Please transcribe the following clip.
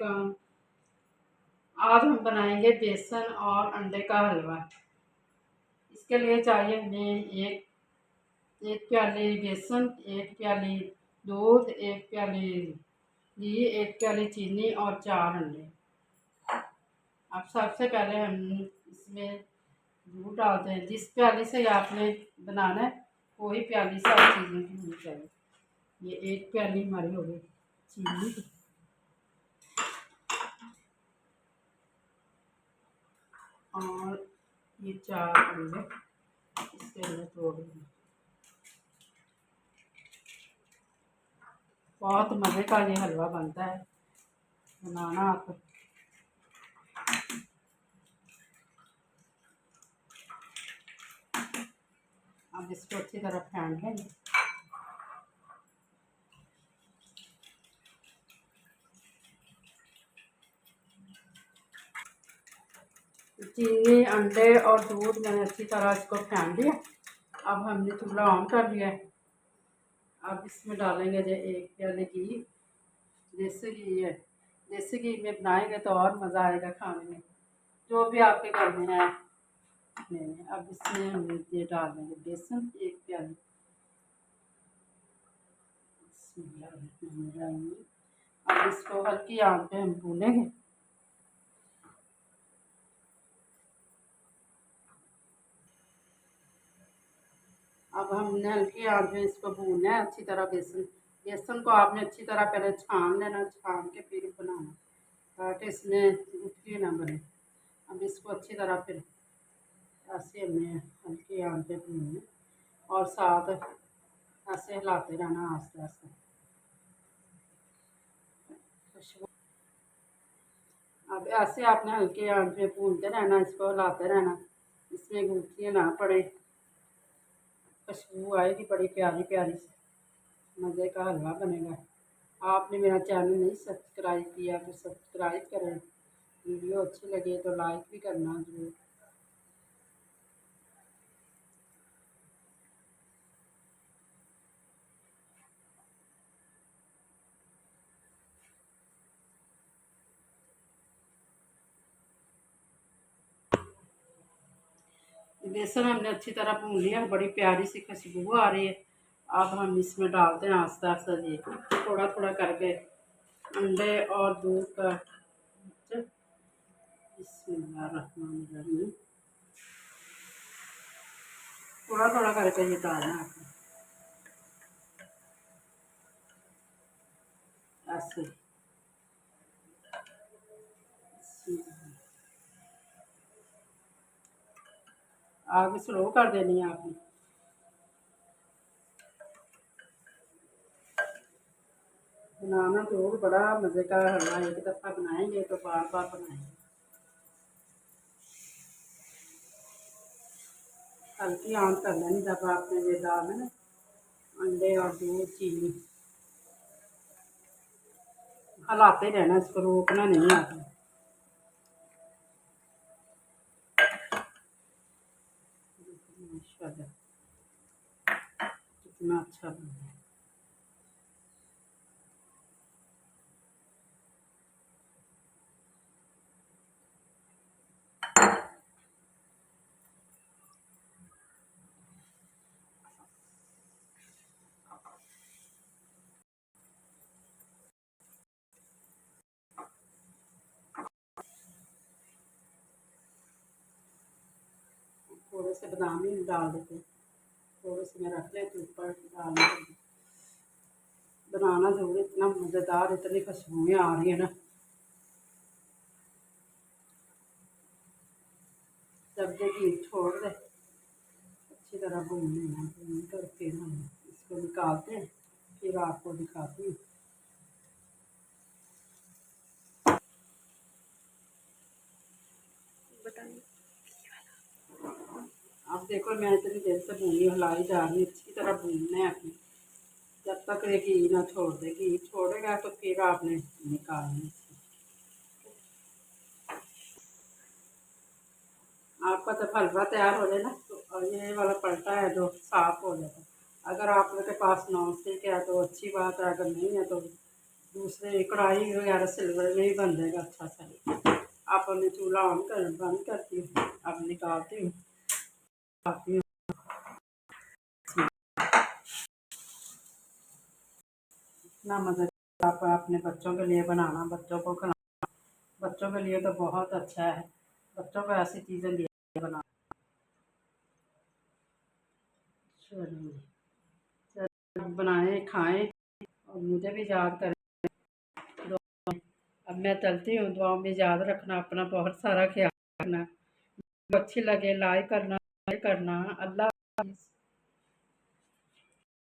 वालेकुम। आज हम बनाएंगे बेसन और अंडे का हलवा। इसके लिए चाहिए हमें एक एक प्याली बेसन, एक प्याली दूध, एक प्याली घी, एक प्याली चीनी और 4 अंडे। अब सबसे पहले हम इसमें दूध डालते हैं। जिस प्याली से आपने बनाना है वही प्याली से सब चीज़ें की होनी चाहिए। ये एक प्याली हमारी हो गई चीनी और ये 4 अंडे इसके अंदर तोड़ देंगे। बहुत मज़े का ये हलवा बनता है, बनाना आप। अब इसको अच्छी तरह फेंट लेंगे। चीनी, अंडे और दूध मैंने अच्छी तरह इसको फेंट दिया। अब हमने चूल्हा ऑन कर लिया है। अब इसमें डालेंगे जो एक प्याले घी, देसी घी है। देसी घी में बनाएंगे तो और मज़ा आएगा खाने में, जो भी आपके घर में है। अब इसमें हम ये डाल देंगे बेसन, एक प्याली। अब इसको हल्की आंच पे हम भूनेंगे। अब हमने हल्की आंच में इसको भूनना है अच्छी तरह। बेसन को आपने अच्छी तरह पहले छान लेना, छान के फिर बनाना, ताकि इसमें गुठली ना बने। अब इसको अच्छी तरह फिर ऐसे हमने हल्की आंच पे भूनना और साथ ऐसे हिलाते रहना आस्ते आस्ते। अब ऐसे आपने हल्के आंच पे भूनते रहना, इसको हिलाते रहना, इसमें गुठलियाँ ना पड़े। खुशबू आएगी बड़ी प्यारी प्यारी से, मज़े का हलवा बनेगा। आपने मेरा चैनल नहीं सब्सक्राइब किया तो सब्सक्राइब करें। वीडियो अच्छी लगे तो लाइक भी करना जरूर। बेसन हमने अच्छी तरह भून लिया, बड़ी प्यारी सी खुशबू आ रही है। अब हम इसमें डालते हैं आस्ता आस्ता जी, थोड़ा थोड़ा करके अंडे और दूध का। बिस्मिल्लाहिर्रहमानिर्रहीम। थोड़ा थोड़ा करके ये डालना है ऐसे। आग स्लो कर देनी है आपने। बनाना जरूर, बड़ा मज़े का हलवा। एक दफ़ा बनाएंगे तो बार बार बनाएंगे। हल्की आंच कर लेनी जब आपने ये डालना ना अंडे और दूध, चीनी। हिलाते रहना, इसको रोकना नहीं आपने। माशाल्लाह कितना अच्छा बना है। थोड़े से बादाम भी डाल देते, थोड़े से मैं रख लेती ऊपर डालने के लिए। बनाना जरूर, इतना मज़ेदार, इतनी खुशबुएँ आ रही है ना। जब ये घी छोड़ दे अच्छी तरह भून लेना, भून कर फिर हम इसको निकालते हैं, फिर आपको दिखाती हूँ। आप देखो मैं इतनी देर से भूनी, हिलाई जा रही, अच्छी तरह भूनना है अपने, जब तक ये घी ना छोड़ दे। घी छोड़ेगा तो फिर आपने निकालना। आपका जब हलवा तैयार हो जाए ना तो ये वाला पलटा है जो साफ़ हो जाता है। अगर आप लोग के पास नॉन स्टिक है तो अच्छी बात है, अगर नहीं है तो दूसरे कढ़ाई वगैरह सिल्वर में ही बन जाएगा अच्छा सा। अब मैं चूल्हा ऑन कर बंद करती हूँ। अब निकालती हूँ, खाती हूँ। इतना मज़ा आप अपने बच्चों के लिए बनाना, बच्चों को खिलाना। बच्चों के लिए तो बहुत अच्छा है, बच्चों को ऐसी चीज़ें दिया बना। चलिए, बनाएं, खाएं और मुझे भी याद करें। अब मैं चलती हूँ, दुआ में याद रखना, अपना बहुत सारा ख्याल रखना। अच्छी लगे लाइक करना, शेयर करना। अल्लाह हाफ़िज़।